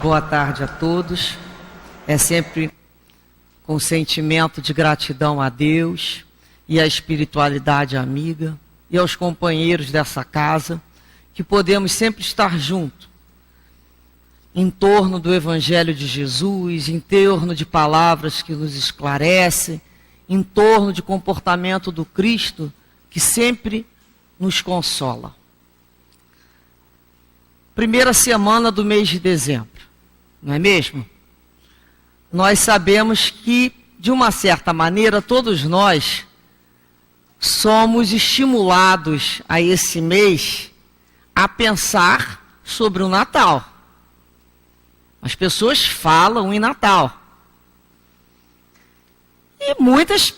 Boa tarde a todos. É sempre com sentimento de gratidão a Deus e à espiritualidade amiga e aos companheiros dessa casa que podemos sempre estar juntos em torno do Evangelho de Jesus, em torno de palavras que nos esclarecem, em torno de comportamento do Cristo que sempre nos consola. Primeira semana do mês de dezembro, não é mesmo? Nós sabemos que, de uma certa maneira, todos nós somos estimulados a esse mês a pensar sobre o Natal. As pessoas falam em Natal. E muitas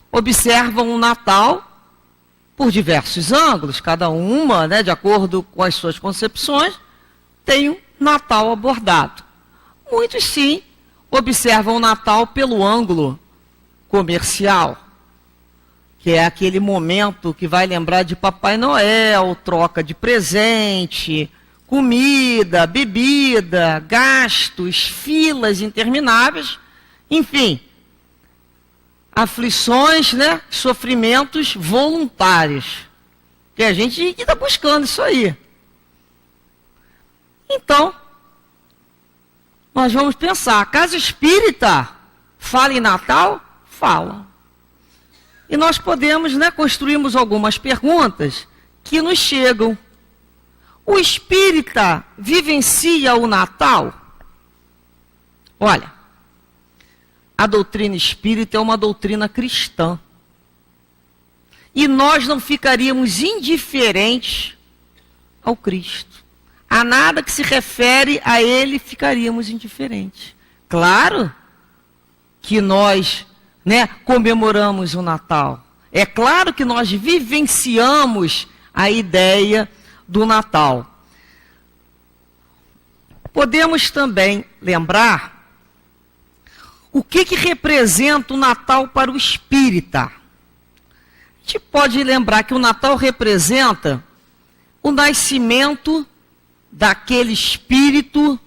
observam o Natal por diversos ângulos, cada uma, de acordo com as suas concepções, tem um Natal abordado. Muitos, sim, observam o Natal pelo ângulo comercial, que é aquele momento que vai lembrar de Papai Noel, troca de presente, comida, bebida, gastos, filas intermináveis, enfim, aflições, sofrimentos voluntários. Que a gente está buscando isso aí. Então, nós vamos pensar, a casa espírita fala em Natal? Fala. E nós podemos, construirmos algumas perguntas que nos chegam. O espírita vivencia o Natal? Olha, a doutrina espírita é uma doutrina cristã. E nós não ficaríamos indiferentes ao Cristo. A nada que se refere a Ele ficaríamos indiferentes. Claro que nós, comemoramos o Natal. É claro que nós vivenciamos a ideia do Natal. Podemos também lembrar o que representa o Natal para o espírita. A gente pode lembrar que o Natal representa o nascimento daquele espírito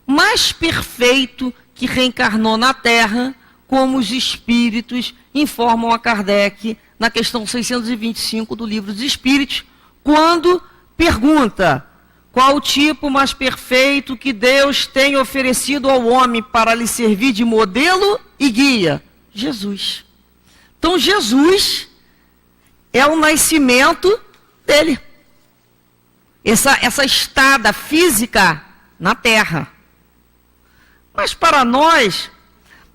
mais perfeito que reencarnou na Terra, como os espíritos informam a Kardec na questão 625 do Livro dos Espíritos, quando pergunta: qual o tipo mais perfeito que Deus tem oferecido ao homem para lhe servir de modelo e guia? Jesus. Então Jesus é o nascimento dele. Essa estada física na Terra. Mas para nós,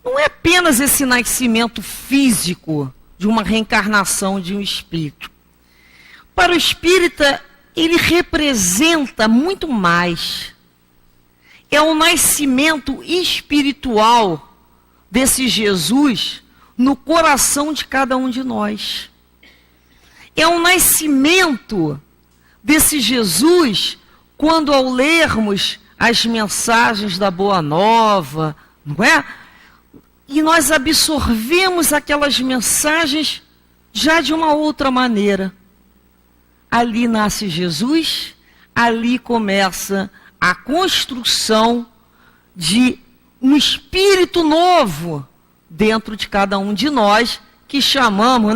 não é apenas esse nascimento físico de uma reencarnação de um espírito. Para o espírita, ele representa muito mais. É o nascimento espiritual desse Jesus no coração de cada um de nós. É o nascimento desse Jesus quando, ao lermos as mensagens da Boa Nova, não é? E nós absorvemos aquelas mensagens já de uma outra maneira. Ali nasce Jesus, ali começa a construção de um espírito novo dentro de cada um de nós, que chamamos,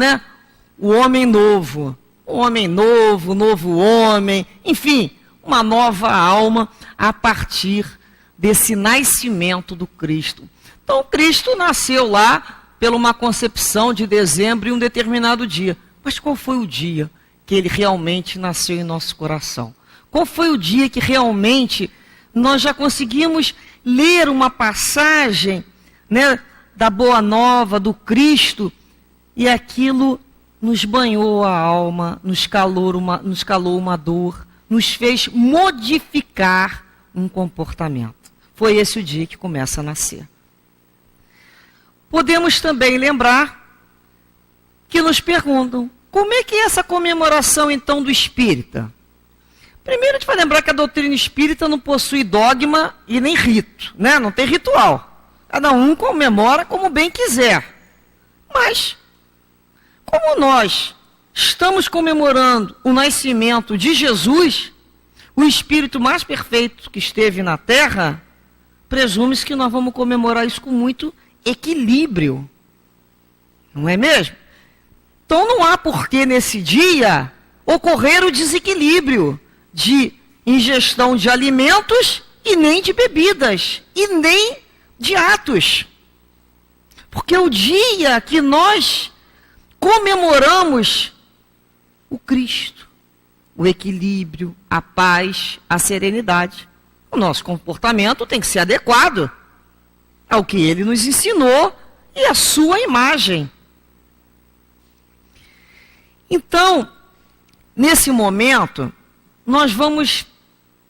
o homem novo. Um homem novo, novo homem, enfim, uma nova alma a partir desse nascimento do Cristo. Então, Cristo nasceu lá pela uma concepção de dezembro em um determinado dia. Mas qual foi o dia que ele realmente nasceu em nosso coração? Qual foi o dia que realmente nós já conseguimos ler uma passagem, da Boa Nova, do Cristo, e aquilo nos banhou a alma, nos calou uma dor, nos fez modificar um comportamento. Foi esse o dia que começa a nascer. Podemos também lembrar que nos perguntam: como é que é essa comemoração, então, do espírita? Primeiro, a gente vai lembrar que a doutrina espírita não possui dogma e nem rito, não tem ritual. Cada um comemora como bem quiser. Mas, como nós estamos comemorando o nascimento de Jesus, o espírito mais perfeito que esteve na Terra, presume-se que nós vamos comemorar isso com muito equilíbrio. Não é mesmo? Então não há por que nesse dia ocorrer o desequilíbrio de ingestão de alimentos e nem de bebidas, e nem de atos. Porque é o dia que nós comemoramos o Cristo, o equilíbrio, a paz, a serenidade. O nosso comportamento tem que ser adequado ao que Ele nos ensinou e à sua imagem. Então, nesse momento, nós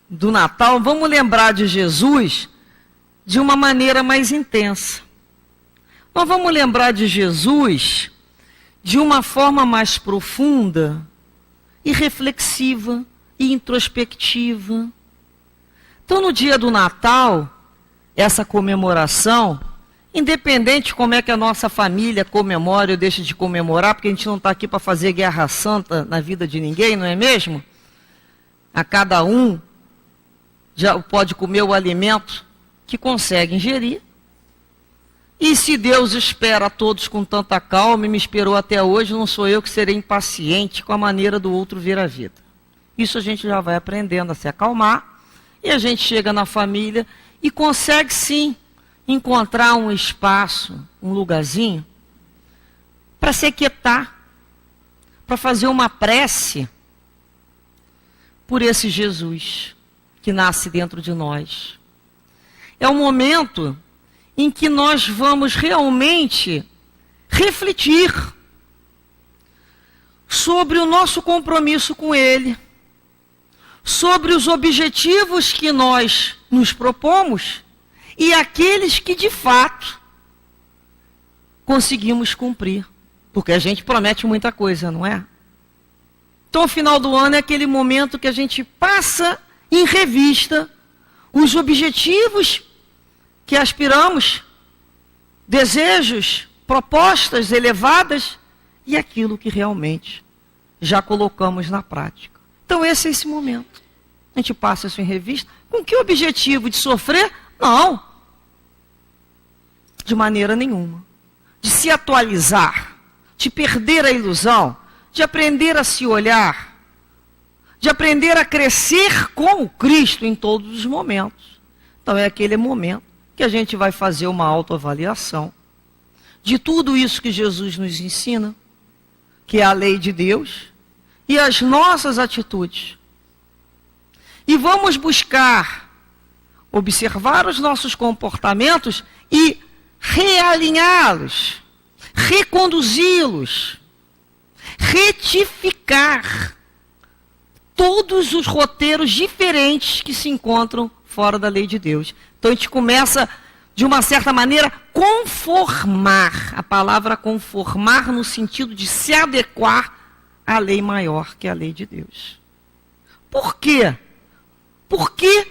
do Natal, vamos lembrar de Jesus de uma maneira mais intensa. Nós vamos lembrar de Jesus de uma forma mais profunda e reflexiva e introspectiva. Então, no dia do Natal, essa comemoração, independente de como é que a nossa família comemora ou deixa de comemorar, porque a gente não está aqui para fazer guerra santa na vida de ninguém, não é mesmo? A cada um já pode comer o alimento que consegue ingerir. E se Deus espera a todos com tanta calma e me esperou até hoje, não sou eu que serei impaciente com a maneira do outro ver a vida. Isso a gente já vai aprendendo a se acalmar, e a gente chega na família e consegue sim encontrar um espaço, um lugarzinho, para se aquietar, para fazer uma prece por esse Jesus que nasce dentro de nós. É um momento em que nós vamos realmente refletir sobre o nosso compromisso com Ele, sobre os objetivos que nós nos propomos e aqueles que de fato conseguimos cumprir. Porque a gente promete muita coisa, não é? Então, o final do ano é aquele momento que a gente passa em revista os objetivos que aspiramos, desejos, propostas elevadas e aquilo que realmente já colocamos na prática. Então esse é esse momento. A gente passa isso em revista. Com que objetivo? De sofrer? Não. De maneira nenhuma. De se atualizar, de perder a ilusão, de aprender a se olhar, de aprender a crescer com o Cristo em todos os momentos. Então é aquele momento que a gente vai fazer uma autoavaliação de tudo isso que Jesus nos ensina, que é a lei de Deus, e as nossas atitudes. E vamos buscar observar os nossos comportamentos e realinhá-los, reconduzi-los, retificar todos os roteiros diferentes que se encontram fora da lei de Deus. Então a gente começa, de uma certa maneira, conformar. A palavra conformar no sentido de se adequar à lei maior, que é a lei de Deus. Por quê? Por que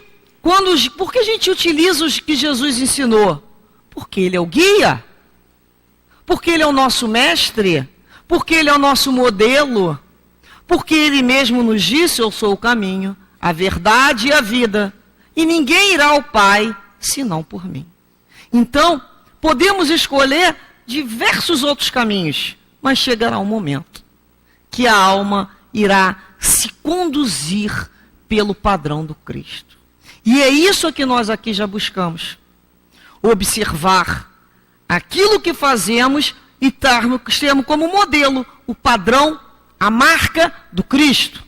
a gente utiliza os que Jesus ensinou? Porque Ele é o guia. Porque Ele é o nosso mestre. Porque Ele é o nosso modelo. Porque Ele mesmo nos disse: eu sou o caminho, a verdade e a vida. E ninguém irá ao Pai, senão por mim. Então, podemos escolher diversos outros caminhos, mas chegará um momento que a alma irá se conduzir pelo padrão do Cristo. E é isso que nós aqui já buscamos. Observar aquilo que fazemos e termos como modelo o padrão, a marca do Cristo,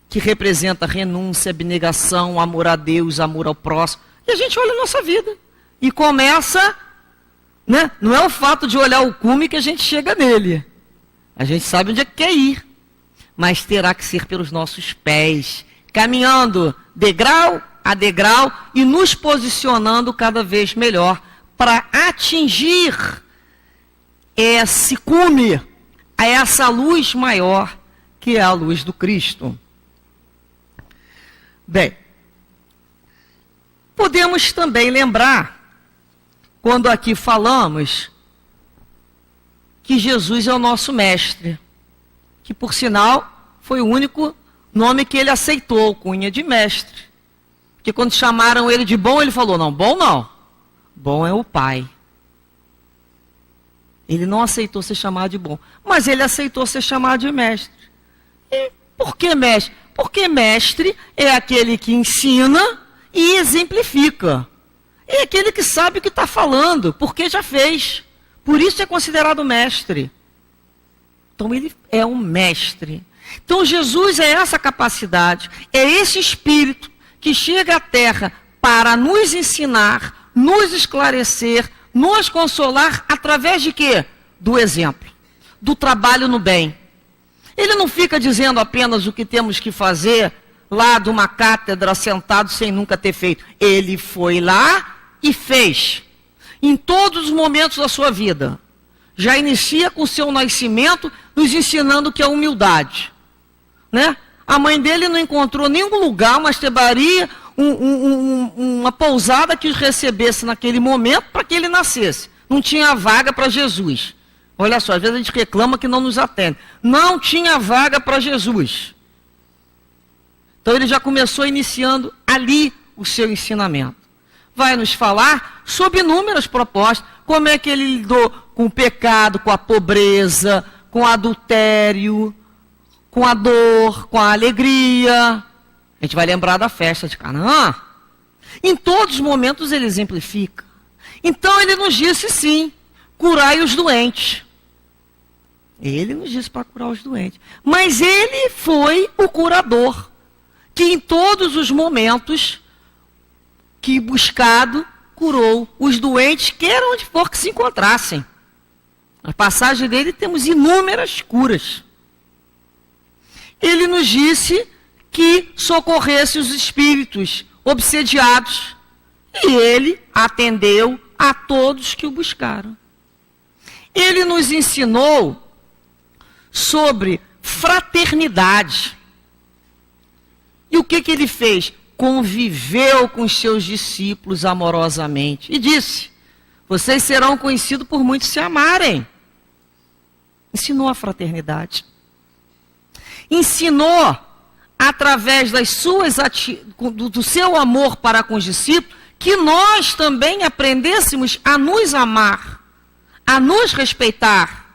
que representa renúncia, abnegação, amor a Deus, amor ao próximo. E a gente olha a nossa vida e começa, né? Não é o fato de olhar o cume que a gente chega nele. A gente sabe onde é que quer ir, mas terá que ser pelos nossos pés, caminhando degrau a degrau e nos posicionando cada vez melhor para atingir esse cume, a essa luz maior, que é a luz do Cristo. Bem, podemos também lembrar, quando aqui falamos, que Jesus é o nosso mestre, que por sinal foi o único nome que ele aceitou, cunha de mestre. Porque quando chamaram ele de bom, ele falou: não, bom não. Bom é o Pai. Ele não aceitou ser chamado de bom, mas ele aceitou ser chamado de mestre. E por que mestre? Porque mestre é aquele que ensina e exemplifica. É aquele que sabe o que está falando, porque já fez. Por isso é considerado mestre. Então ele é um mestre. Então Jesus é essa capacidade, é esse Espírito que chega à Terra para nos ensinar, nos esclarecer, nos consolar através de quê? Do exemplo, do trabalho no bem. Ele não fica dizendo apenas o que temos que fazer lá de uma cátedra sentado sem nunca ter feito. Ele foi lá e fez. Em todos os momentos da sua vida. Já inicia com o seu nascimento, nos ensinando que é humildade. Né? A mãe dele não encontrou nenhum lugar, uma estebaria, uma pousada que os recebesse naquele momento para que ele nascesse. Não tinha vaga para Jesus. Olha só, às vezes a gente reclama que não nos atende. Não tinha vaga para Jesus. Então ele já começou iniciando ali o seu ensinamento. Vai nos falar sobre inúmeras propostas. Como é que ele lidou com o pecado, com a pobreza, com o adultério, com a dor, com a alegria. A gente vai lembrar da festa de Canaã. Em todos os momentos ele exemplifica. Então ele nos disse sim, curai os doentes. Ele nos disse para curar os doentes. Mas ele foi o curador, que em todos os momentos que buscado, curou os doentes, quer onde for que se encontrassem. Na passagem dele temos inúmeras curas. Ele nos disse que socorresse os espíritos obsediados. E ele atendeu a todos que o buscaram. Ele nos ensinou sobre fraternidade. E o que ele fez? Conviveu com os seus discípulos amorosamente. E disse, vocês serão conhecidos por muitos se amarem. Ensinou a fraternidade. Ensinou, através das suas do seu amor para com os discípulos, que nós também aprendêssemos a nos amar, a nos respeitar.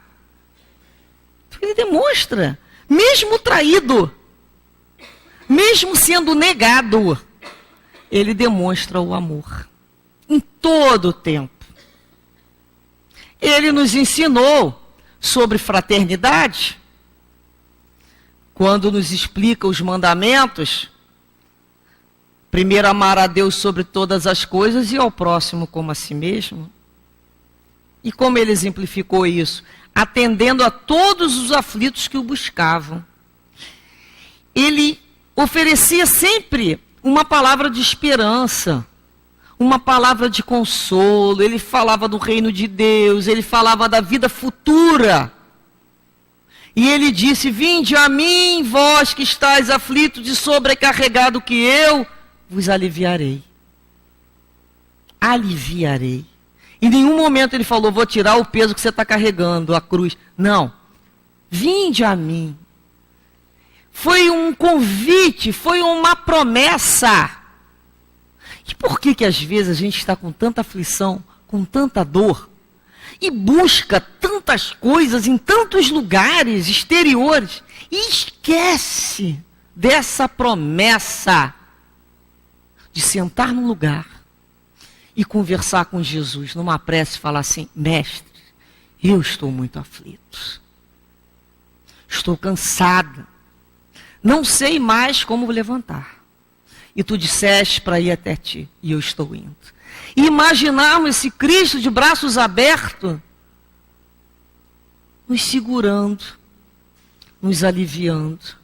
Ele demonstra, mesmo traído, mesmo sendo negado, ele demonstra o amor. Em todo o tempo. Ele nos ensinou sobre fraternidade, quando nos explica os mandamentos. Primeiro, amar a Deus sobre todas as coisas e ao próximo como a si mesmo. E como ele exemplificou isso? Atendendo a todos os aflitos que o buscavam. Ele oferecia sempre uma palavra de esperança, uma palavra de consolo. Ele falava do reino de Deus, ele falava da vida futura. E ele disse, vinde a mim, vós que estáis aflitos e sobrecarregado, que eu vos aliviarei. Aliviarei. Em nenhum momento ele falou, vou tirar o peso que você está carregando, a cruz. Não. Vinde a mim. Foi um convite, foi uma promessa. E por que às vezes a gente está com tanta aflição, com tanta dor, e busca tantas coisas em tantos lugares exteriores, e esquece dessa promessa de sentar num lugar e conversar com Jesus, numa prece, falar assim, mestre, eu estou muito aflito, estou cansada, não sei mais como levantar. E tu disseste para ir até ti, e eu estou indo. E imaginarmos esse Cristo de braços abertos, nos segurando, nos aliviando,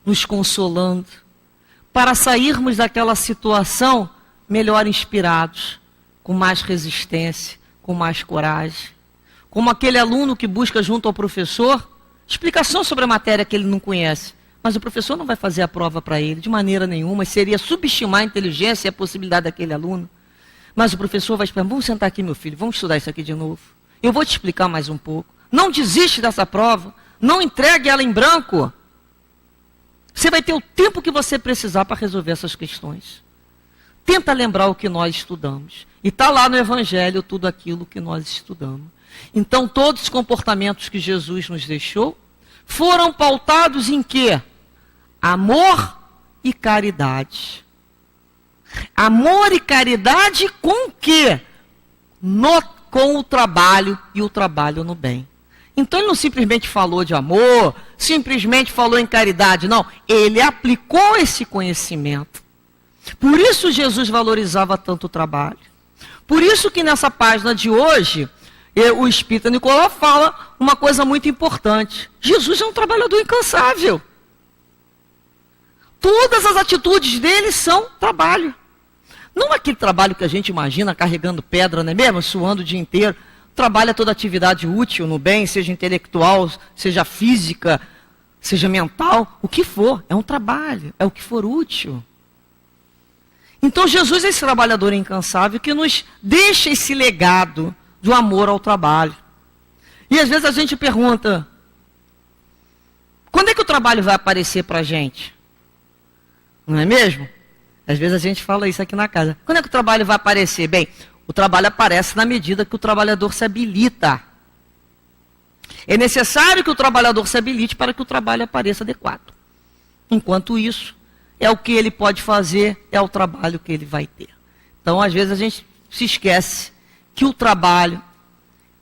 nos consolando, para sairmos daquela situação melhor inspirados, com mais resistência, com mais coragem. Como aquele aluno que busca junto ao professor explicação sobre a matéria que ele não conhece. Mas o professor não vai fazer a prova para ele, de maneira nenhuma, seria subestimar a inteligência e a possibilidade daquele aluno. Mas o professor vai explicar, vamos sentar aqui, meu filho, vamos estudar isso aqui de novo. Eu vou te explicar mais um pouco. Não desiste dessa prova, não entregue ela em branco. Você vai ter o tempo que você precisar para resolver essas questões. Tenta lembrar o que nós estudamos. E está lá no Evangelho tudo aquilo que nós estudamos. Então, todos os comportamentos que Jesus nos deixou foram pautados em quê? Amor e caridade. Amor e caridade com o quê? Com o trabalho e o trabalho no bem. Então ele não simplesmente falou de amor, simplesmente falou em caridade, não. Ele aplicou esse conhecimento. Por isso Jesus valorizava tanto o trabalho. Por isso que nessa página de hoje, o Espírita Nicolau fala uma coisa muito importante. Jesus é um trabalhador incansável. Todas as atitudes dele são trabalho. Não aquele trabalho que a gente imagina carregando pedra, não é mesmo? Suando o dia inteiro. Trabalha toda atividade útil no bem, seja intelectual, seja física, seja mental, o que for. É um trabalho, é o que for útil. Então Jesus é esse trabalhador incansável que nos deixa esse legado do amor ao trabalho. E às vezes a gente pergunta, quando é que o trabalho vai aparecer para a gente? Não é mesmo? Às vezes a gente fala isso aqui na casa. Quando é que o trabalho vai aparecer? Bem, o trabalho aparece na medida que o trabalhador se habilita. É necessário que o trabalhador se habilite para que o trabalho apareça adequado. Enquanto isso, é o que ele pode fazer, é o trabalho que ele vai ter. Então, às vezes a gente se esquece que o trabalho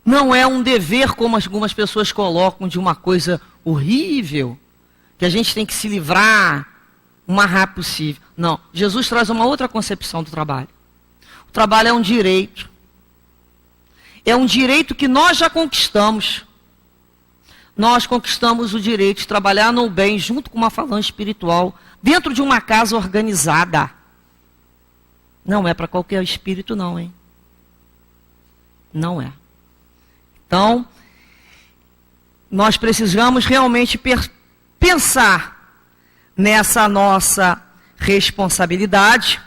não é um dever, como algumas pessoas colocam, de uma coisa horrível, que a gente tem que se livrar o mais rápido possível. Não, Jesus traz uma outra concepção do trabalho. O trabalho é um direito. É um direito que nós já conquistamos. Nós conquistamos o direito de trabalhar no bem junto com uma falange espiritual, dentro de uma casa organizada. Não é para qualquer espírito não, hein? Não é. Então, nós precisamos realmente pensar nessa nossa responsabilidade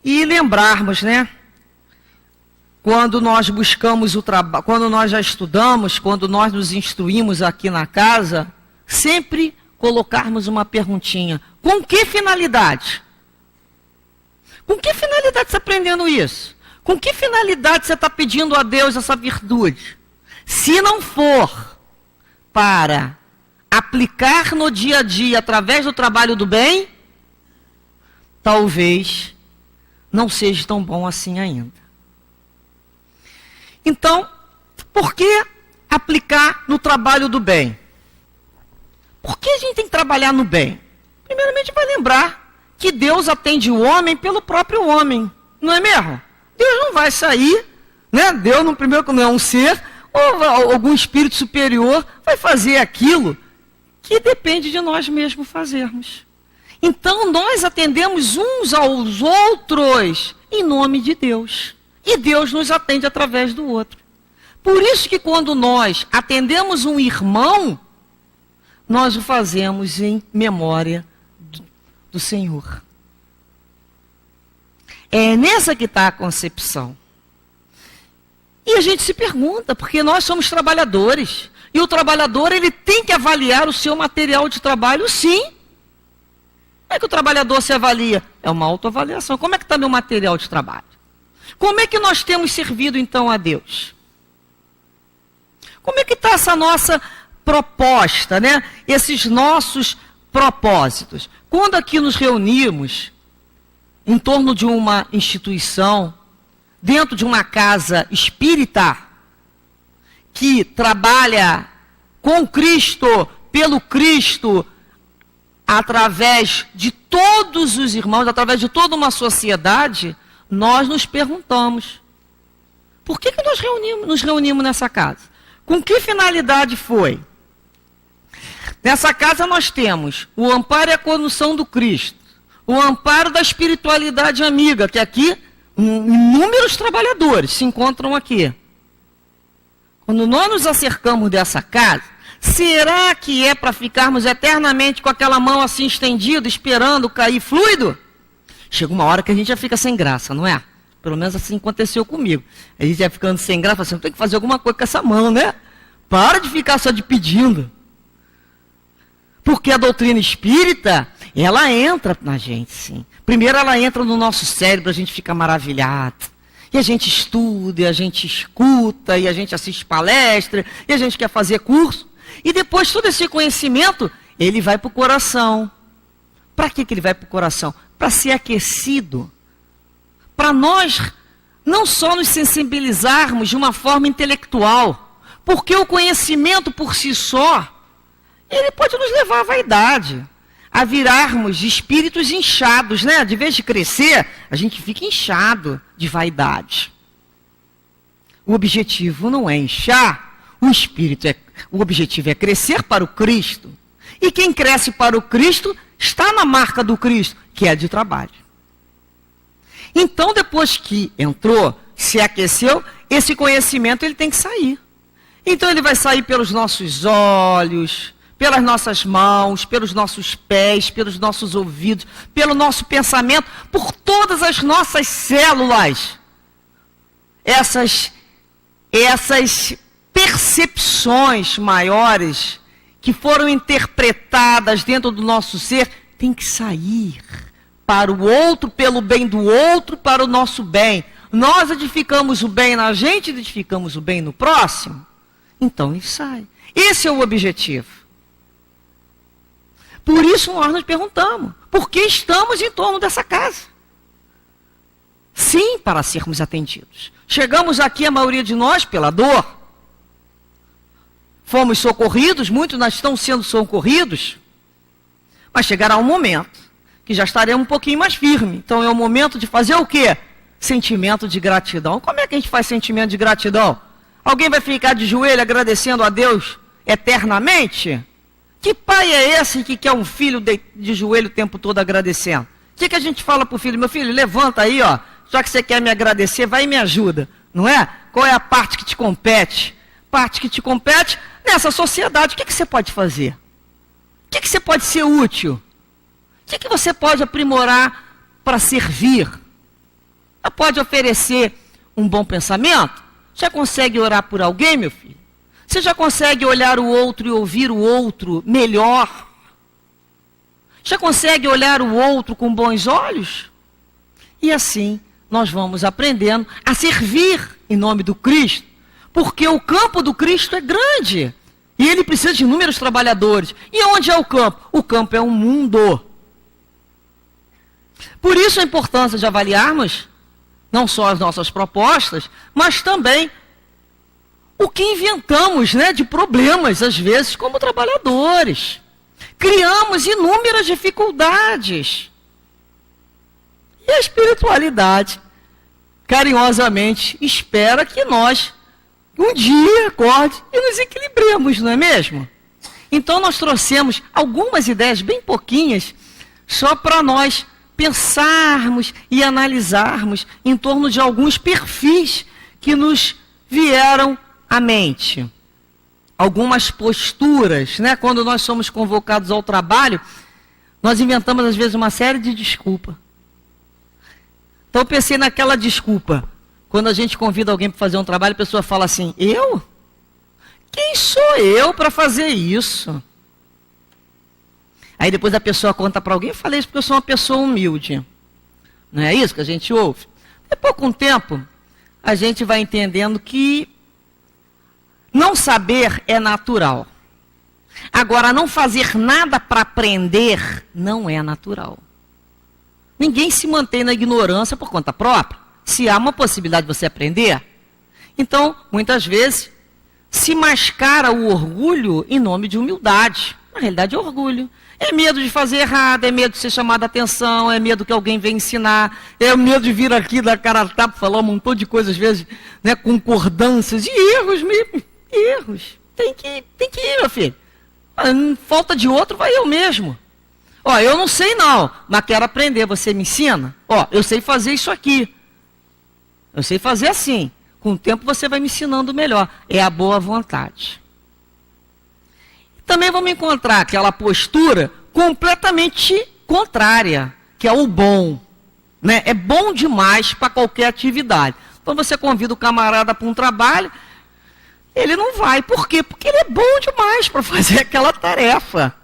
e lembrarmos, né? Quando nós buscamos o trabalho, quando nós já estudamos, quando nós nos instruímos aqui na casa, sempre colocarmos uma perguntinha. Com que finalidade? Com que finalidade você está aprendendo isso? Com que finalidade você está pedindo a Deus essa virtude? Se não for para aplicar no dia a dia através do trabalho do bem, talvez não seja tão bom assim ainda. Então, por que aplicar no trabalho do bem? Por que a gente tem que trabalhar no bem? Primeiramente, vai lembrar que Deus atende o homem pelo próprio homem, não é mesmo? Deus não vai sair, né? Deus, no primeiro, que não é um ser, ou algum espírito superior, vai fazer aquilo que depende de nós mesmos fazermos. Então, nós atendemos uns aos outros em nome de Deus. E Deus nos atende através do outro. Por isso que quando nós atendemos um irmão, nós o fazemos em memória do Senhor. É nessa que está a concepção. E a gente se pergunta, porque nós somos trabalhadores. E o trabalhador, ele tem que avaliar o seu material de trabalho, sim. Como é que o trabalhador se avalia? É uma autoavaliação. Como é que está meu material de trabalho? Como é que nós temos servido, então, a Deus? Como é que está essa nossa proposta, né? Esses nossos propósitos? Quando aqui nos reunimos em torno de uma instituição, dentro de uma casa espírita, que trabalha com Cristo, pelo Cristo, através de todos os irmãos, através de toda uma sociedade, nós nos perguntamos, por que nós nos reunimos nessa casa? Com que finalidade foi? Nessa casa nós temos o amparo e a condução do Cristo, o amparo da espiritualidade amiga, que aqui inúmeros trabalhadores se encontram aqui. Quando nós nos acercamos dessa casa, será que é para ficarmos eternamente com aquela mão assim estendida, esperando cair fluido? Chega uma hora que a gente já fica sem graça, não é? Pelo menos assim aconteceu comigo. A gente já ficando sem graça, assim, tem que fazer alguma coisa com essa mão, né? Para de ficar só de pedindo. Porque a doutrina espírita, Ela entra na gente, sim. Primeiro ela entra no nosso cérebro, a gente fica maravilhado. E a gente estuda, e a gente escuta, e a gente assiste palestra, e a gente quer fazer curso. E depois todo esse conhecimento, ele vai para o coração. Para que ele vai para o coração? Para ser aquecido. Para nós não só nos sensibilizarmos de uma forma intelectual. Porque o conhecimento por si só, ele pode nos levar à vaidade. A virarmos espíritos inchados, né? De vez de crescer, a gente fica inchado de vaidade. O objetivo não é inchar, o objetivo é crescer para o Cristo. E quem cresce para o Cristo está na marca do Cristo, que é de trabalho. Então, depois que entrou, se aqueceu, esse conhecimento ele tem que sair. Então ele vai sair pelos nossos olhos, pelas nossas mãos, pelos nossos pés, pelos nossos ouvidos, pelo nosso pensamento, por todas as nossas células. Essas percepções maiores que foram interpretadas dentro do nosso ser, tem que sair para o outro, pelo bem do outro, para o nosso bem. Nós edificamos o bem na gente, edificamos o bem no próximo. Então ele sai. Esse é o objetivo. Por isso nós nos perguntamos, por que estamos em torno dessa casa? Sim, para sermos atendidos. Chegamos aqui, a maioria de nós, pela dor. Fomos socorridos, muitos nós estão sendo socorridos, mas chegará um momento que já estaremos um pouquinho mais firmes. Então é o momento de fazer o quê? Sentimento de gratidão. Como é que a gente faz sentimento de gratidão? Alguém vai ficar de joelho agradecendo a Deus eternamente? Que pai é esse que quer um filho de joelho o tempo todo agradecendo? O que a gente fala para o filho? Meu filho, levanta aí, ó. Já que você quer me agradecer, vai e me ajuda. Não é? Qual é a parte que te compete? Parte que te compete nessa sociedade. O que você pode fazer? O que você pode ser útil? O que você pode aprimorar para servir? Você pode oferecer um bom pensamento? Já consegue orar por alguém, meu filho? Você já consegue olhar o outro e ouvir o outro melhor? Já consegue olhar o outro com bons olhos? E assim nós vamos aprendendo a servir em nome do Cristo, porque o campo do Cristo é grande e ele precisa de inúmeros trabalhadores. E onde é o campo? O campo é um mundo. Por isso a importância de avaliarmos não só as nossas propostas, mas também o que inventamos, né, de problemas, às vezes, como trabalhadores. Criamos inúmeras dificuldades. E a espiritualidade, carinhosamente, espera que nós, um dia, acorde e nos equilibremos, não é mesmo? Então, nós trouxemos algumas ideias, bem pouquinhas, só para nós pensarmos e analisarmos em torno de alguns perfis que nos vieram à mente. Algumas posturas, né? Quando nós somos convocados ao trabalho, nós inventamos às vezes uma série de desculpas. Então eu pensei naquela desculpa. Quando a gente convida alguém para fazer um trabalho, a pessoa fala assim, eu? Quem sou eu para fazer isso? Aí depois a pessoa conta para alguém, eu falei isso porque eu sou uma pessoa humilde. Não é isso que a gente ouve? Depois, com o tempo, a gente vai entendendo que não saber é natural. Agora, não fazer nada para aprender não é natural. Ninguém se mantém na ignorância por conta própria. Se há uma possibilidade de você aprender. Então, muitas vezes, se mascara o orgulho em nome de humildade. Na realidade, é orgulho. É medo de fazer errado, é medo de ser chamado a atenção, é medo que alguém venha ensinar, é medo de vir aqui da cara a tapa, falar um montão de coisas, às vezes, né, concordâncias e erros mesmo. Erros. Tem que ir, meu filho. Falta de outro, vai eu mesmo. Ó, eu não sei não, mas quero aprender, você me ensina? Ó, eu sei fazer isso aqui. Eu sei fazer assim. Com o tempo você vai me ensinando melhor. É a boa vontade. Também vamos encontrar aquela postura completamente contrária, que é o bom. Né? É bom demais para qualquer atividade. Então você convida o camarada para um trabalho, ele não vai. Por quê? Porque ele é bom demais para fazer aquela tarefa.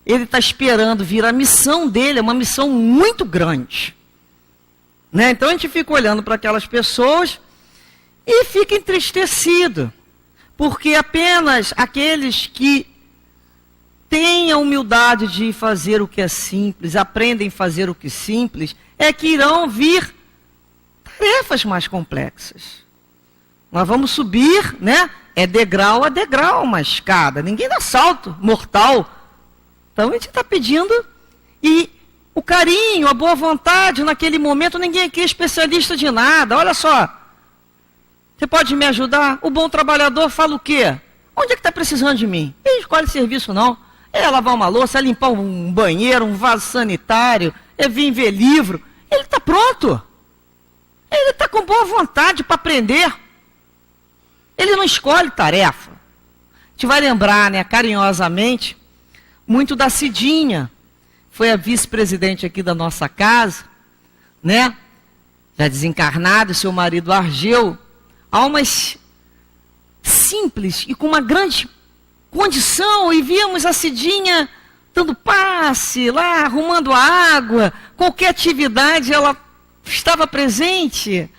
ele está esperando vir. A missão dele é uma missão muito grande. Né? Então a gente fica olhando para aquelas pessoas e fica entristecido. Porque apenas aqueles que têm a humildade de fazer o que é simples, aprendem a fazer o que é simples, é que irão vir tarefas mais complexas. Nós vamos subir, né? É degrau a degrau uma escada. Ninguém dá salto mortal. Então a gente está pedindo, e o carinho, a boa vontade naquele momento, ninguém aqui é especialista de nada. Olha só, você pode me ajudar? O bom trabalhador fala o quê? Onde é que está precisando de mim? Ele escolhe serviço não. É lavar uma louça, é limpar um banheiro, um vaso sanitário, é vir ver livro. Ele está pronto. Ele está com boa vontade para aprender. Ele não escolhe tarefa. A gente vai lembrar, né, carinhosamente, muito da Cidinha. Foi a vice-presidente aqui da nossa casa, né? Já desencarnado, seu marido Argeu. Almas simples e com uma grande condição. E víamos a Cidinha dando passe lá, arrumando a água. Qualquer atividade, ela estava presente.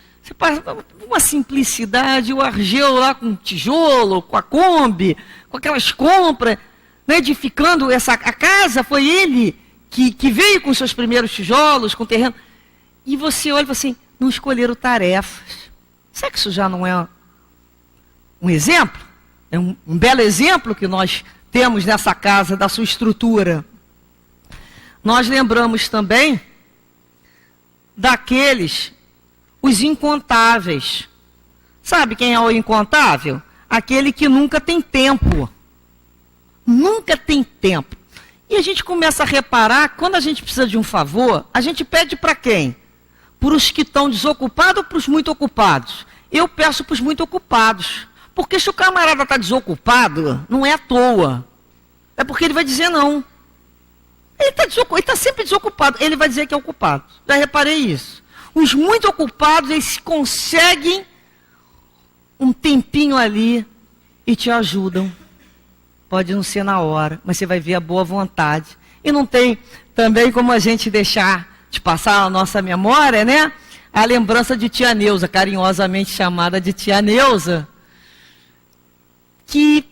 Uma simplicidade, o Argeu lá com tijolo, com a Kombi, com aquelas compras, né, edificando a casa. Foi ele que veio com seus primeiros tijolos, com terreno. E você olha e fala assim, não escolheram tarefas. Será que isso já não é um exemplo? É um belo exemplo que nós temos nessa casa, da sua estrutura. Nós lembramos também daqueles, os incontáveis. Sabe quem é o incontável? Aquele que nunca tem tempo. Nunca tem tempo. E a gente começa a reparar, quando a gente precisa de um favor, a gente pede para quem? Para os que estão desocupados ou para os muito ocupados? Eu peço para os muito ocupados. Porque se o camarada está desocupado, não é à toa. É porque ele vai dizer não. Ele está sempre desocupado. Ele vai dizer que é ocupado. Já reparei isso. Os muito ocupados, eles conseguem um tempinho ali e te ajudam. Pode não ser na hora, mas você vai ver a boa vontade. E não tem também como a gente deixar de passar a nossa memória, né? A lembrança de tia Neuza, carinhosamente chamada de tia Neuza, que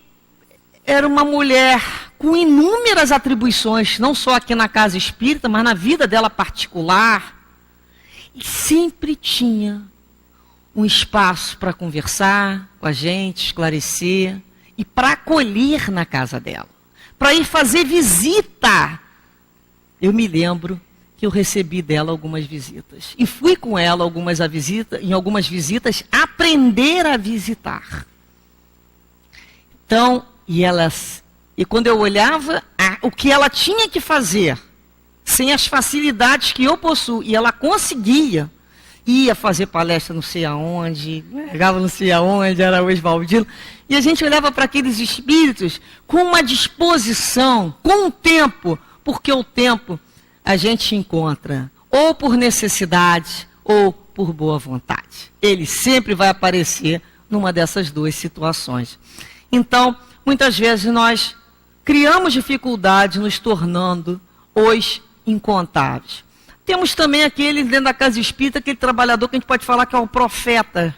era uma mulher com inúmeras atribuições, não só aqui na casa espírita, mas na vida dela particular. E sempre tinha um espaço para conversar com a gente, esclarecer, e para acolher na casa dela, para ir fazer visita. Eu me lembro que eu recebi dela algumas visitas, e fui com ela em algumas visitas aprender a visitar. Então, e quando eu olhava o que ela tinha que fazer, sem as facilidades que eu possuo, e ela conseguia, ia fazer palestra não sei aonde, pegava não sei aonde, era o Oswaldino, e a gente olhava para aqueles espíritos com uma disposição, com o tempo, porque o tempo a gente encontra ou por necessidade ou por boa vontade. Ele sempre vai aparecer numa dessas duas situações. Então, muitas vezes nós criamos dificuldades nos tornando os incontáveis. Temos também aquele, dentro da casa espírita, aquele trabalhador que a gente pode falar que é o profeta.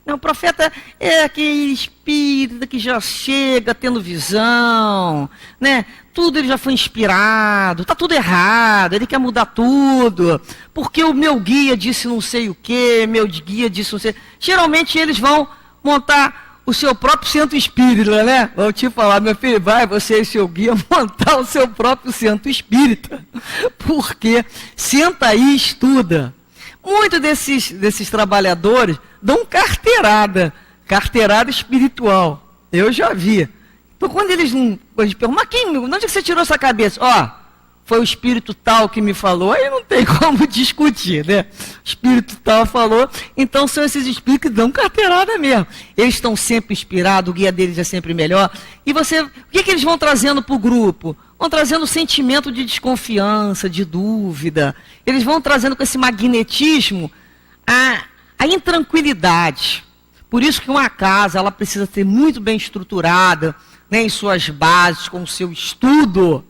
O profeta é aquele espírita que já chega tendo visão, né? Tudo ele já foi inspirado, está tudo errado, ele quer mudar tudo, porque o meu guia disse não sei o quê, meu guia disse não sei. Geralmente eles vão montar o seu próprio centro espírita, né? Vão te falar, meu filho, vai você e seu guia montar o seu próprio centro espírita, porque senta aí e estuda. Muitos desses trabalhadores dão carteirada espiritual. Eu já vi. Então, quando eles perguntam, mas de onde é que você tirou essa cabeça? Foi o espírito tal que me falou, aí não tem como discutir, né? O espírito tal falou, então são esses espíritos que dão carteirada mesmo. Eles estão sempre inspirados, o guia deles é sempre melhor. E o que eles vão trazendo para o grupo? Vão trazendo sentimento de desconfiança, de dúvida. Eles vão trazendo com esse magnetismo a intranquilidade. Por isso que uma casa, ela precisa ser muito bem estruturada, né, em suas bases, com o seu estudo,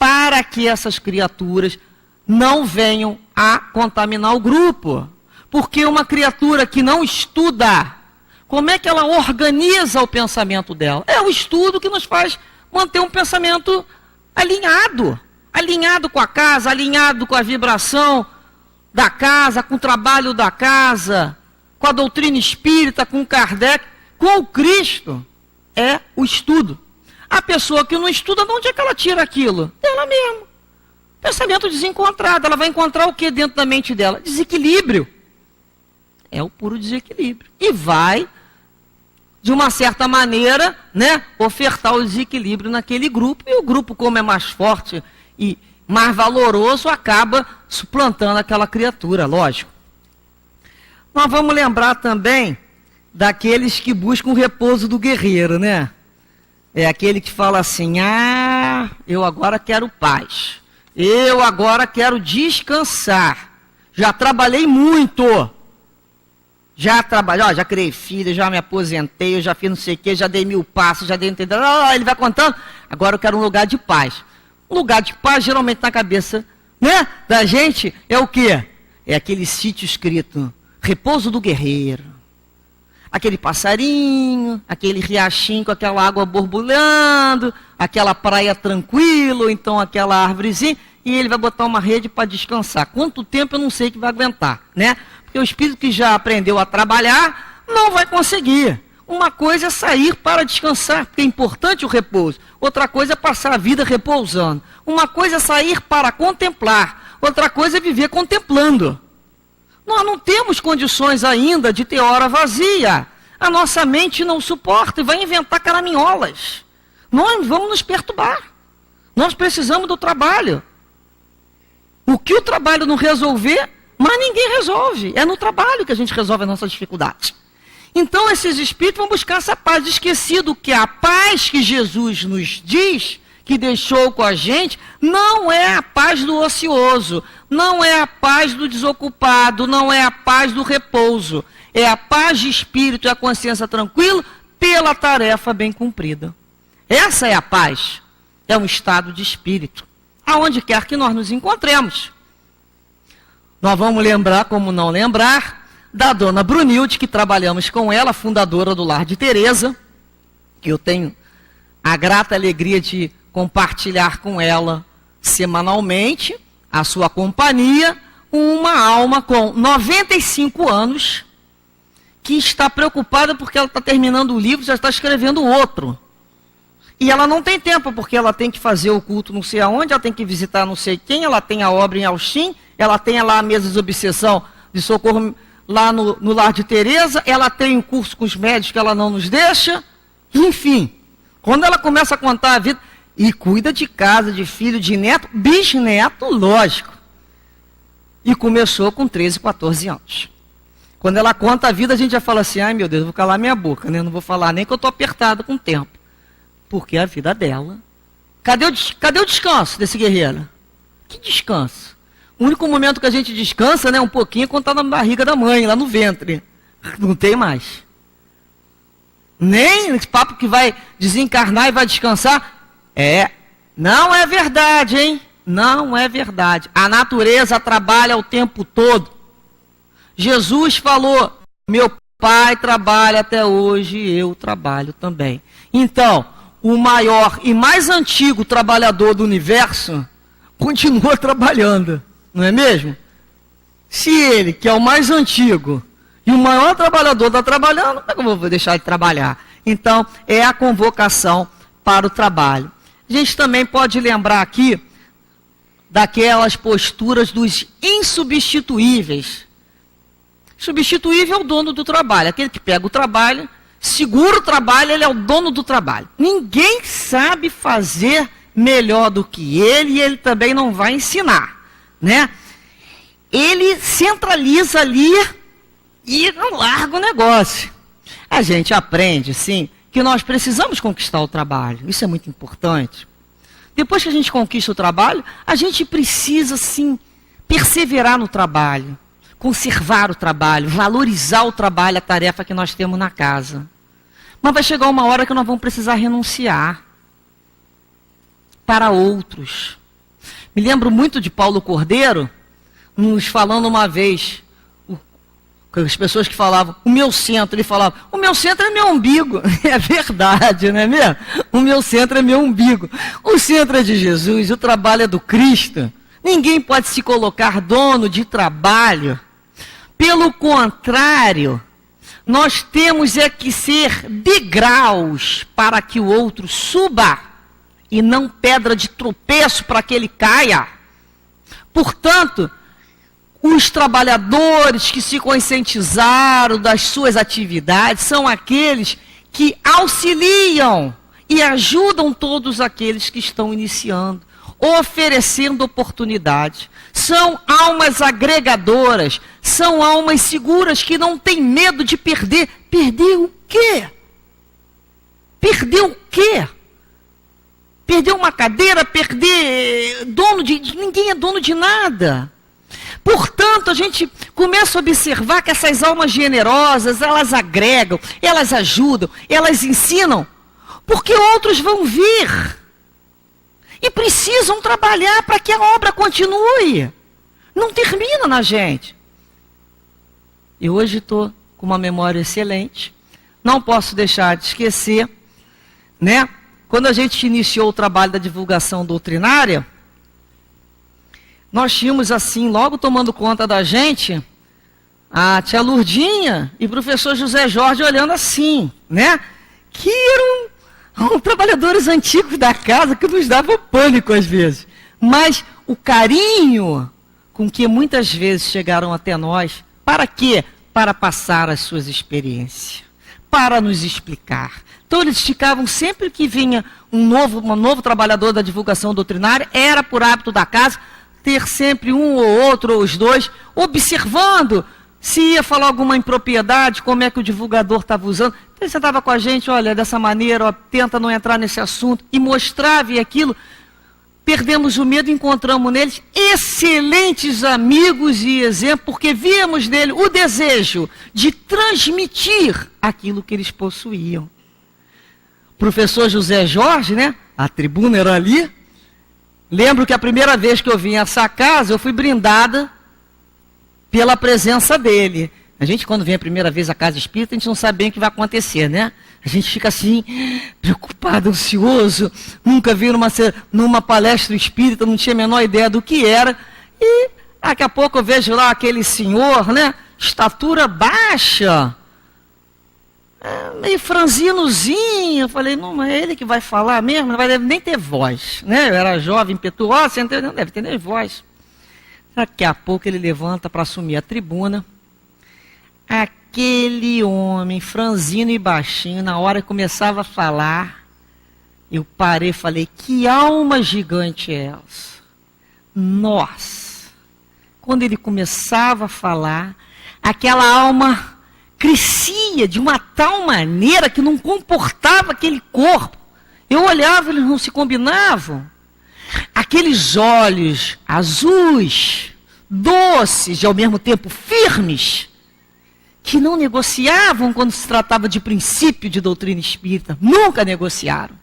para que essas criaturas não venham a contaminar o grupo. Porque uma criatura que não estuda, como é que ela organiza o pensamento dela? É o estudo que nos faz manter um pensamento alinhado. Alinhado com a casa, alinhado com a vibração da casa, com o trabalho da casa, com a doutrina espírita, com Kardec, com o Cristo. É o estudo. A pessoa que não estuda, de onde é que ela tira aquilo? Dela mesma. Pensamento desencontrado. Ela vai encontrar o que dentro da mente dela? Desequilíbrio. É o puro desequilíbrio. E vai, de uma certa maneira, né, ofertar o desequilíbrio naquele grupo. E o grupo, como é mais forte e mais valoroso, acaba suplantando aquela criatura, lógico. Nós vamos lembrar também daqueles que buscam o repouso do guerreiro, né? É aquele que fala assim, eu agora quero paz. Eu agora quero descansar. Já trabalhei muito. Já trabalhei, já criei filho, já me aposentei, eu já fiz não sei o quê, já dei 1000 passos, já dei... Ele vai contando. Agora eu quero um lugar de paz. Um lugar de paz, geralmente na cabeça, né, da gente, é o quê? É aquele sítio escrito, repouso do guerreiro. Aquele passarinho, aquele riachinho com aquela água borbulhando, aquela praia tranquila, ou então aquela árvorezinha, e ele vai botar uma rede para descansar. Quanto tempo eu não sei que vai aguentar, né? Porque o espírito que já aprendeu a trabalhar, não vai conseguir. Uma coisa é sair para descansar, porque é importante o repouso. Outra coisa é passar a vida repousando. Uma coisa é sair para contemplar. Outra coisa é viver contemplando. Nós não temos condições ainda de ter hora vazia. A nossa mente não suporta e vai inventar caraminholas. Nós vamos nos perturbar. Nós precisamos do trabalho. O que o trabalho não resolver, mas ninguém resolve. É no trabalho que a gente resolve as nossas dificuldades. Então esses espíritos vão buscar essa paz, esquecido que a paz que Jesus nos diz, que deixou com a gente, não é a paz do ocioso, não é a paz do desocupado, não é a paz do repouso, é a paz de espírito e a consciência tranquila pela tarefa bem cumprida. Essa é a paz, é um estado de espírito, aonde quer que nós nos encontremos. Nós vamos lembrar, como não lembrar, da dona Brunilde, que trabalhamos com ela, fundadora do Lar de Teresa, que eu tenho a grata alegria de compartilhar com ela semanalmente a sua companhia, uma alma com 95 anos, que está preocupada porque ela está terminando o livro, já está escrevendo outro. E ela não tem tempo, porque ela tem que fazer o culto não sei aonde, ela tem que visitar não sei quem, ela tem a obra em Austin, ela tem lá a mesa de obsessão de socorro lá no Lar de Teresa, ela tem um curso com os médicos que ela não nos deixa, enfim. Quando ela começa a contar a vida, e cuida de casa, de filho, de neto, bisneto, lógico. E começou com 13, 14 anos. Quando ela conta a vida, a gente já fala assim, ai meu Deus, eu vou calar minha boca, né? Não vou falar nem que eu estou apertada com o tempo. Porque a vida dela... Cadê o descanso desse guerreiro? Que descanso? O único momento que a gente descansa, né, um pouquinho, é quando está na barriga da mãe, lá no ventre. Não tem mais. Nem esse papo que vai desencarnar e vai descansar. Não é verdade, hein? Não é verdade. A natureza trabalha o tempo todo. Jesus falou, meu pai trabalha até hoje e eu trabalho também. Então, o maior e mais antigo trabalhador do universo continua trabalhando, não é mesmo? Se ele, que é o mais antigo, e o maior trabalhador está trabalhando, como é que eu vou deixar de trabalhar? Então, é a convocação para o trabalho. A gente também pode lembrar aqui daquelas posturas dos insubstituíveis. Substituível é o dono do trabalho, aquele que pega o trabalho, segura o trabalho, ele é o dono do trabalho. Ninguém sabe fazer melhor do que ele e ele também não vai ensinar, né? Ele centraliza ali e não larga o negócio. A gente aprende, sim, que nós precisamos conquistar o trabalho. Isso é muito importante. Depois que a gente conquista o trabalho, a gente precisa, sim, perseverar no trabalho, conservar o trabalho, valorizar o trabalho, a tarefa que nós temos na casa. Mas vai chegar uma hora que nós vamos precisar renunciar para outros. Me lembro muito de Paulo Cordeiro, nos falando uma vez, as pessoas que falavam, o meu centro, ele falava, o meu centro é meu umbigo. É verdade, não é mesmo? O meu centro é meu umbigo. O centro é de Jesus, o trabalho é do Cristo. Ninguém pode se colocar dono de trabalho. Pelo contrário, nós temos é que ser degraus para que o outro suba e não pedra de tropeço para que ele caia. Portanto, os trabalhadores que se conscientizaram das suas atividades são aqueles que auxiliam e ajudam todos aqueles que estão iniciando, oferecendo oportunidade. São almas agregadoras, são almas seguras que não têm medo de perder. Perder o quê? Perder o quê? Perder uma cadeira, perder ninguém é dono de nada. Portanto, a gente começa a observar que essas almas generosas, elas agregam, elas ajudam, elas ensinam, porque outros vão vir e precisam trabalhar para que a obra continue. Não termina na gente. E hoje estou com uma memória excelente, não posso deixar de esquecer, né? Quando a gente iniciou o trabalho da divulgação doutrinária, nós tínhamos assim, logo tomando conta da gente, a tia Lurdinha e o professor José Jorge olhando assim, né? Que eram trabalhadores antigos da casa que nos davam pânico às vezes. Mas o carinho com que muitas vezes chegaram até nós, para quê? Para passar as suas experiências, para nos explicar. Então eles ficavam, sempre que vinha um novo trabalhador da divulgação doutrinária, era por hábito da casa, ter sempre um ou outro, ou os dois, observando se ia falar alguma impropriedade, como é que o divulgador estava usando. Então ele sentava com a gente, olha, dessa maneira, ó, tenta não entrar nesse assunto, e mostrava e aquilo. Perdemos o medo e encontramos neles excelentes amigos e exemplos, porque víamos nele o desejo de transmitir aquilo que eles possuíam. O professor José Jorge, né? A tribuna era ali. Lembro que a primeira vez que eu vim a essa casa, eu fui brindada pela presença dele. A gente, quando vem a primeira vez à casa espírita, a gente não sabe bem o que vai acontecer, né? A gente fica assim, preocupado, ansioso. Nunca vi numa palestra espírita, não tinha a menor ideia do que era. E daqui a pouco eu vejo lá aquele senhor, né? Estatura baixa, meio franzinozinho. Eu falei, não, mas é ele que vai falar mesmo? Não vai nem ter voz, né? Eu era jovem, impetuoso, não deve ter nem voz. Daqui a pouco ele levanta para assumir a tribuna. Aquele homem, franzino e baixinho, na hora que começava a falar, eu parei e falei, que alma gigante é essa? Nossa! Quando ele começava a falar, aquela alma crescia de uma tal maneira que não comportava aquele corpo. Eu olhava, eles não se combinavam. Aqueles olhos azuis, doces e ao mesmo tempo firmes, que não negociavam quando se tratava de princípio de doutrina espírita. Nunca negociaram.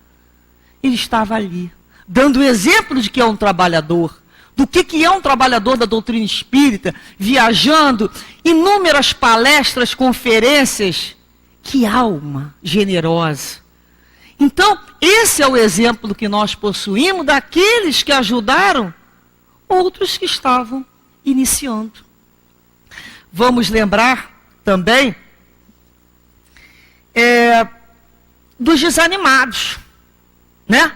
Ele estava ali, dando exemplo de que é um trabalhador, do que é um trabalhador da doutrina espírita, viajando, inúmeras palestras, conferências. Que alma generosa. Então, esse é o exemplo que nós possuímos daqueles que ajudaram outros que estavam iniciando. Vamos lembrar também dos desanimados, né?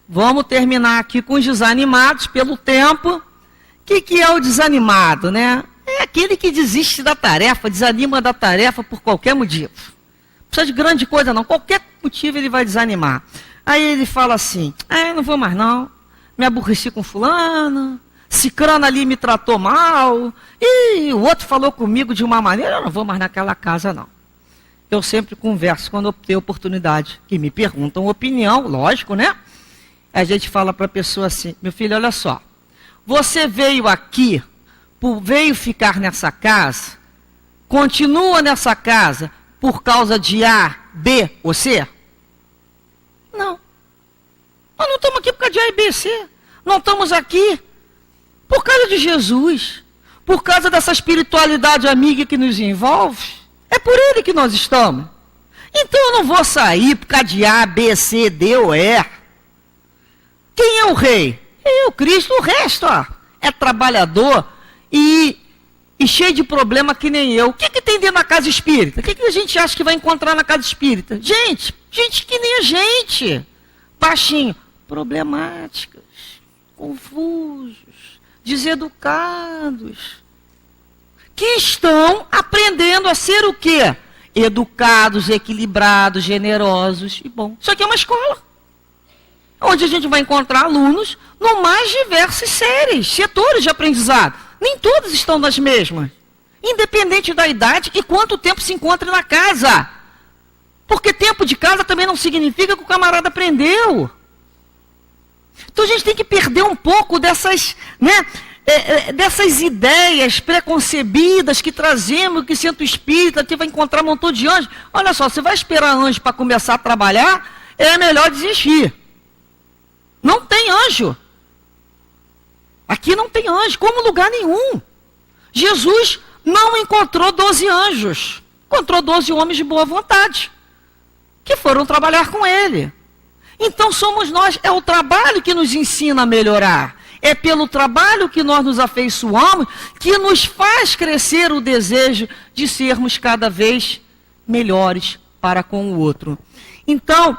Vamos terminar aqui com os desanimados pelo tempo. O que é o desanimado, né? É aquele que desiste da tarefa, desanima da tarefa por qualquer motivo. Não precisa de grande coisa não, qualquer motivo ele vai desanimar. Aí ele fala assim, não vou mais não, me aborreci com fulano, cicrano ali me tratou mal, e o outro falou comigo de uma maneira, eu não vou mais naquela casa não. Eu sempre converso quando eu tenho oportunidade, que me perguntam opinião, lógico, né? A gente fala para a pessoa assim, meu filho, olha só, você veio aqui, veio ficar nessa casa, continua nessa casa por causa de A, B ou C? Não. Nós não estamos aqui por causa de A, B e C. Nós estamos aqui Por causa de Jesus, por causa dessa espiritualidade amiga que nos envolve, é por ele que nós estamos. Então eu não vou sair por causa de A, B, C, D ou E. Quem é o rei? Eu, Cristo. O resto, ó, é trabalhador e cheio de problema que nem eu. O que tem dentro da casa espírita? O que a gente acha que vai encontrar na casa espírita? Gente que nem a gente. Baixinho. Problemáticas, confusos, deseducados. Que estão aprendendo a ser o quê? Educados, equilibrados, generosos e bom. Isso aqui é uma escola. Onde a gente vai encontrar alunos no mais diversos setores de aprendizado. Nem todos estão nas mesmas. Independente da idade e quanto tempo se encontre na casa. Porque tempo de casa também não significa que o camarada aprendeu. Então a gente tem que perder um pouco dessas, dessas ideias preconcebidas que trazemos, que centro espírita, que vai encontrar um montão de anjos. Olha só, você vai esperar anjo para começar a trabalhar, é melhor desistir. Não tem anjo. Aqui não tem anjo, como lugar nenhum. Jesus não encontrou 12 anjos. Encontrou 12 homens de boa vontade, que foram trabalhar com ele. Então somos nós, é o trabalho que nos ensina a melhorar. É pelo trabalho que nós nos afeiçoamos, que nos faz crescer o desejo de sermos cada vez melhores para com o outro. Então,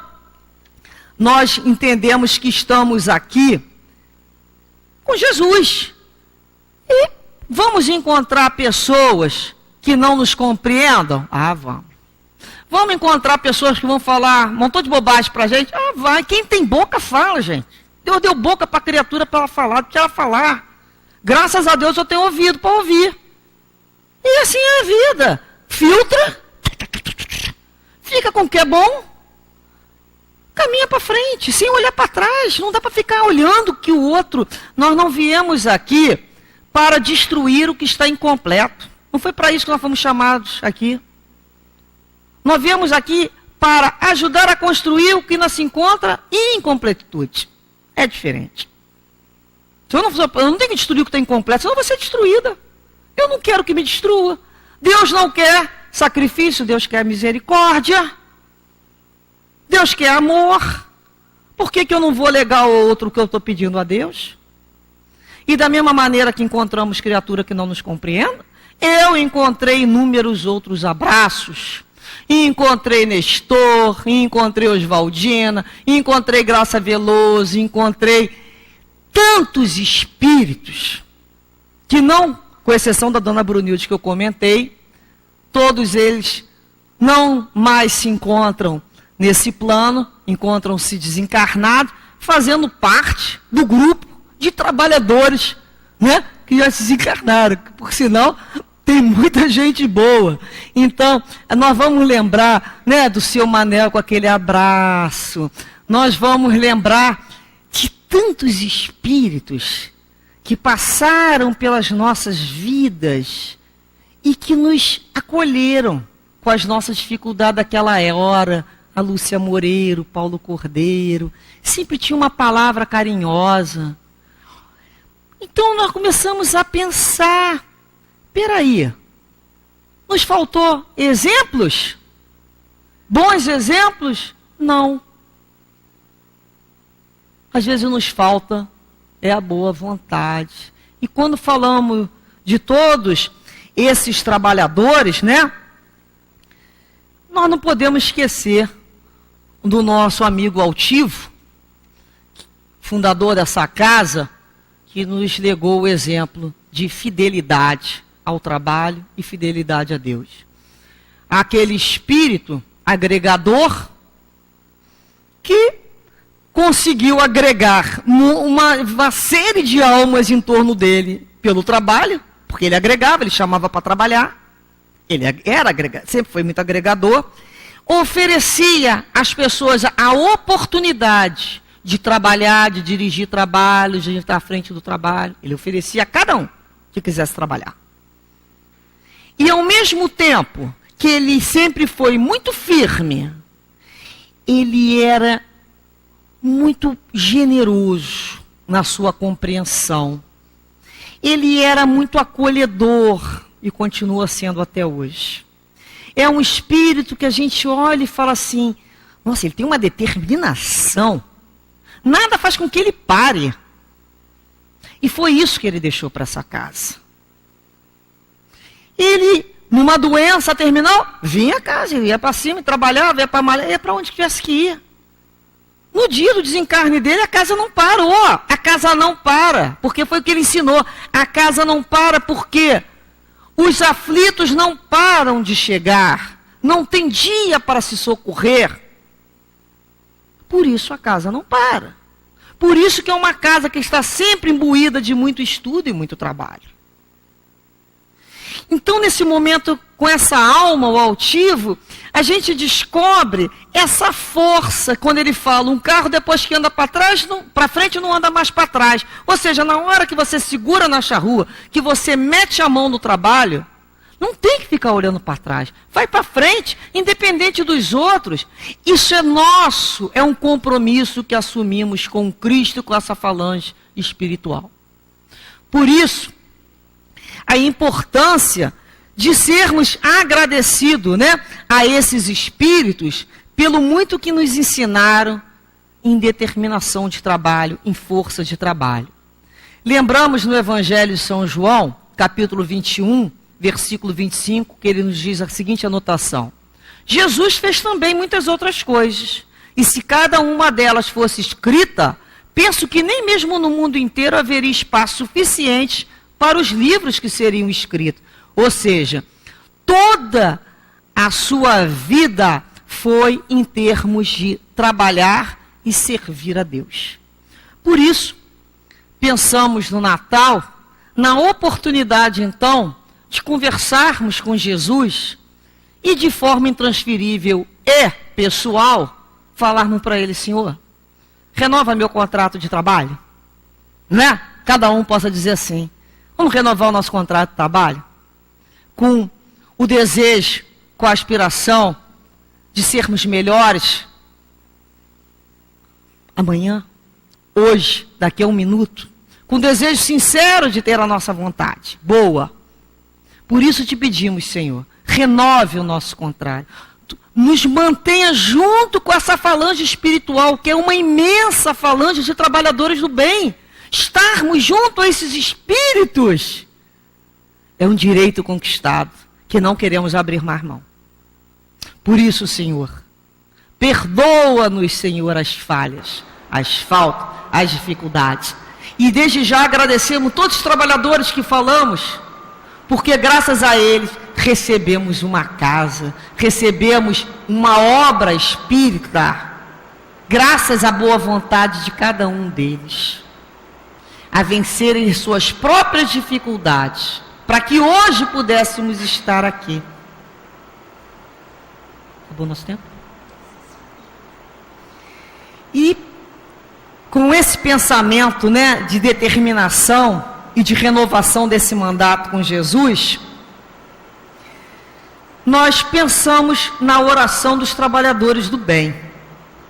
nós entendemos que estamos aqui com Jesus. E vamos encontrar pessoas que não nos compreendam? Ah, vamos. Vamos encontrar pessoas que vão falar um montão de bobagem para a gente? Ah, vai. Quem tem boca, fala, gente. Deus deu boca para a criatura para ela falar, deixa ela falar. Graças a Deus eu tenho ouvido para ouvir. E assim é a vida. Filtra. Fica com o que é bom. Caminha para frente, sem olhar para trás. Não dá para ficar olhando que o outro... Nós não viemos aqui para destruir o que está incompleto. Não foi para isso que nós fomos chamados aqui. Nós viemos aqui para ajudar a construir o que não se encontra em incompletude. É diferente. Eu não tenho que destruir o que está incompleto, senão eu vou ser destruída. Eu não quero que me destrua. Deus não quer sacrifício, Deus quer misericórdia. Deus quer amor. Por que eu não vou legar ao outro o que eu estou pedindo a Deus? E da mesma maneira que encontramos criatura que não nos compreenda, eu encontrei inúmeros outros abraços. Encontrei Nestor, encontrei Oswaldina, encontrei Graça Veloso, encontrei tantos espíritos que não, com exceção da dona Brunilde que eu comentei, todos eles não mais se encontram nesse plano, encontram-se desencarnados, fazendo parte do grupo de trabalhadores, que já se desencarnaram, por sinal... Tem muita gente boa. Então, nós vamos lembrar, do seu Manel com aquele abraço. Nós vamos lembrar de tantos espíritos que passaram pelas nossas vidas e que nos acolheram com as nossas dificuldades daquela hora. A Lúcia Moreiro, Paulo Cordeiro. Sempre tinha uma palavra carinhosa. Então, nós começamos a pensar... Peraí, nos faltou exemplos? Bons exemplos? Não. Às vezes nos falta a boa vontade. E quando falamos de todos esses trabalhadores, nós não podemos esquecer do nosso amigo altivo, fundador dessa casa, que nos legou o exemplo de fidelidade ao trabalho e fidelidade a Deus. Aquele espírito agregador que conseguiu agregar uma série de almas em torno dele pelo trabalho, porque ele agregava, ele chamava para trabalhar, ele era agregador, sempre foi muito agregador, oferecia às pessoas a oportunidade de trabalhar, de dirigir trabalho, de estar à frente do trabalho. Ele oferecia a cada um que quisesse trabalhar. E ao mesmo tempo que ele sempre foi muito firme, ele era muito generoso na sua compreensão. Ele era muito acolhedor e continua sendo até hoje. É um espírito que a gente olha e fala assim, nossa, ele tem uma determinação. Nada faz com que ele pare. E foi isso que ele deixou para essa casa. Ele, numa doença terminal, vinha a casa, ele ia para cima, trabalhava, ia para malhar, ia para onde tivesse que ir. No dia do desencarne dele, a casa não parou. A casa não para, porque foi o que ele ensinou. A casa não para porque os aflitos não param de chegar. Não tem dia para se socorrer. Por isso a casa não para. Por isso que é uma casa que está sempre imbuída de muito estudo e muito trabalho. Então, nesse momento, com essa alma, o altivo, a gente descobre essa força, quando ele fala, um carro depois que anda para trás, para frente não anda mais para trás. Ou seja, na hora que você segura na charrua, que você mete a mão no trabalho, não tem que ficar olhando para trás. Vai para frente, independente dos outros. Isso é nosso, é um compromisso que assumimos com Cristo, com essa falange espiritual. Por isso, a importância de sermos agradecidos, né, a esses espíritos pelo muito que nos ensinaram em determinação de trabalho, em força de trabalho. Lembramos no Evangelho de São João, capítulo 21, versículo 25, que ele nos diz a seguinte anotação. Jesus fez também muitas outras coisas, e se cada uma delas fosse escrita, penso que nem mesmo no mundo inteiro haveria espaço suficiente para os livros que seriam escritos. Ou seja, toda a sua vida foi em termos de trabalhar e servir a Deus. Por isso, pensamos no Natal, na oportunidade então de conversarmos com Jesus e de forma intransferível e pessoal, falarmos para ele, Senhor, renova meu contrato de trabalho, né? Cada um possa dizer assim, vamos renovar o nosso contrato de trabalho? Com o desejo, com a aspiração de sermos melhores amanhã, hoje, daqui a um minuto, com o desejo sincero de ter a nossa vontade boa. Por isso te pedimos, Senhor, renove o nosso contrato. Nos mantenha junto com essa falange espiritual, que é uma imensa falange de trabalhadores do bem. Estarmos junto a esses espíritos é um direito conquistado, que não queremos abrir mais mão. Por isso, Senhor, perdoa-nos, Senhor, as falhas, as faltas, as dificuldades. E desde já agradecemos todos os trabalhadores que falamos, porque graças a eles recebemos uma casa, recebemos uma obra espírita, graças à boa vontade de cada um deles, a vencerem suas próprias dificuldades, para que hoje pudéssemos estar aqui. Acabou nosso tempo? E com esse pensamento, né, de determinação e de renovação desse mandato com Jesus, nós pensamos na oração dos trabalhadores do bem.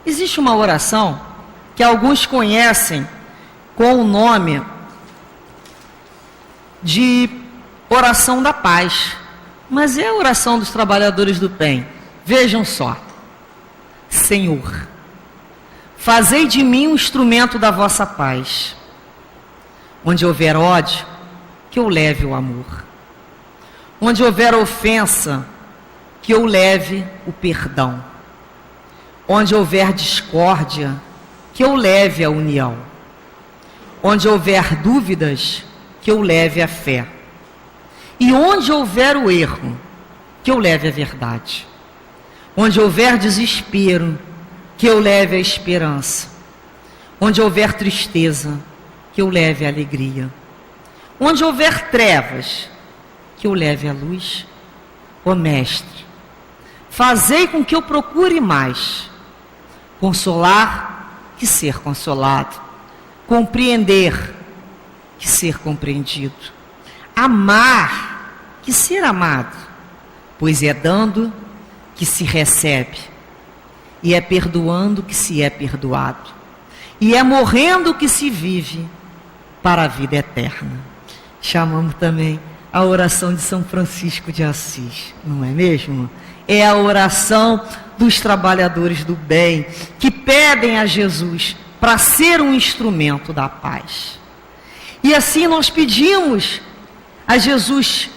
Existe uma oração que alguns conhecem com o nome de oração da paz, mas é a oração dos trabalhadores do bem. Vejam só. Senhor, fazei de mim um instrumento da vossa paz. Onde houver ódio, que eu leve o amor. Onde houver ofensa, que eu leve o perdão. Onde houver discórdia, que eu leve a união. Onde houver dúvidas, que eu leve a fé. E onde houver o erro, que eu leve a verdade. Onde houver desespero, que eu leve a esperança. Onde houver tristeza, que eu leve a alegria. Onde houver trevas, que eu leve a luz. Ó Mestre, fazei com que eu procure mais consolar que ser consolado, compreender que ser compreendido, amar que ser amado, pois é dando que se recebe, e é perdoando que se é perdoado, e é morrendo que se vive para a vida eterna. chamamos também a oração de São Francisco de Assis, não é mesmo? É a oração dos trabalhadores do bem, que pedem a Jesus para ser um instrumento da paz. E assim nós pedimos a Jesus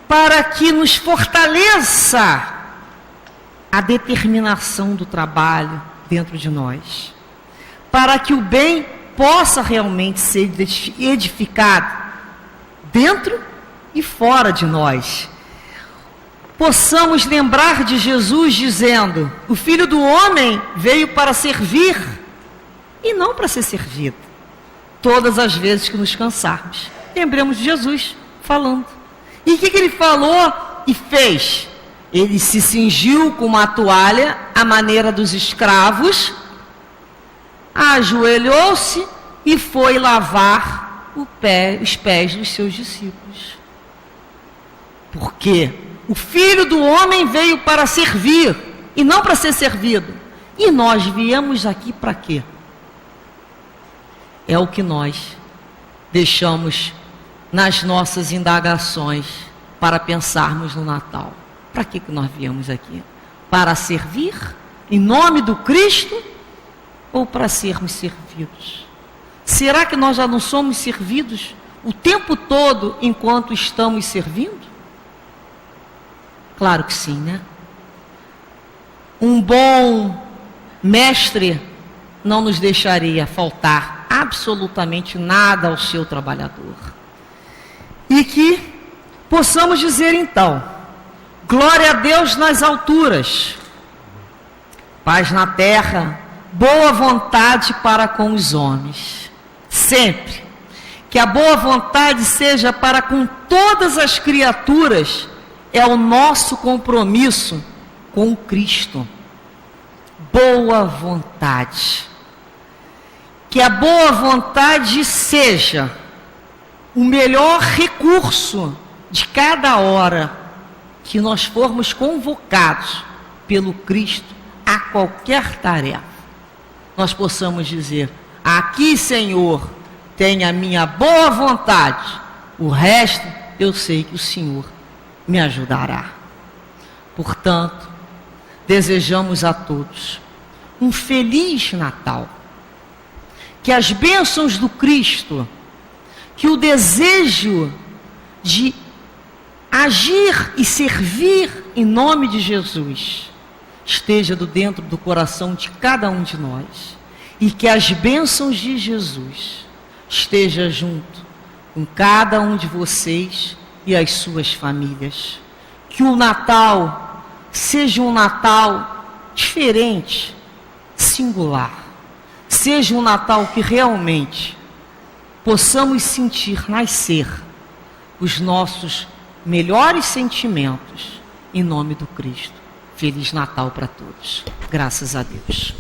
para que nos fortaleça a determinação do trabalho dentro de nós, para que o bem possa realmente ser edificado dentro e fora de nós. Possamos lembrar de Jesus dizendo: o Filho do Homem veio para servir e não para ser servido. Todas as vezes que nos cansarmos, lembremos de Jesus falando. E o que ele falou e fez? Ele se cingiu com uma toalha, à maneira dos escravos, ajoelhou-se e foi lavar os pés dos seus discípulos. Porque o Filho do Homem veio para servir e não para ser servido. E nós viemos aqui para quê? É o que nós deixamos nas nossas indagações para pensarmos no Natal. Para que nós viemos aqui? Para servir em nome do Cristo ou para sermos servidos? Será que nós já não somos servidos o tempo todo enquanto estamos servindo? Claro que sim, né? Um bom mestre não nos deixaria faltar absolutamente nada ao seu trabalhador. E que possamos dizer então: glória a Deus nas alturas, paz na terra, boa vontade para com os homens. Sempre que a boa vontade seja para com todas as criaturas, é o nosso compromisso com Cristo. Boa vontade. Que a boa vontade seja o melhor recurso de cada hora que nós formos convocados pelo Cristo a qualquer tarefa. Nós possamos dizer: aqui, Senhor, tem a minha boa vontade, o resto eu sei que o Senhor me ajudará. Portanto, desejamos a todos um feliz Natal. Que as bênçãos do Cristo, que o desejo de agir e servir em nome de Jesus esteja dentro do coração de cada um de nós, e que as bênçãos de Jesus estejam junto com cada um de vocês e as suas famílias. Que o Natal seja um Natal diferente, singular. Seja um Natal que realmente possamos sentir nascer os nossos melhores sentimentos em nome do Cristo. Feliz Natal para todos. Graças a Deus.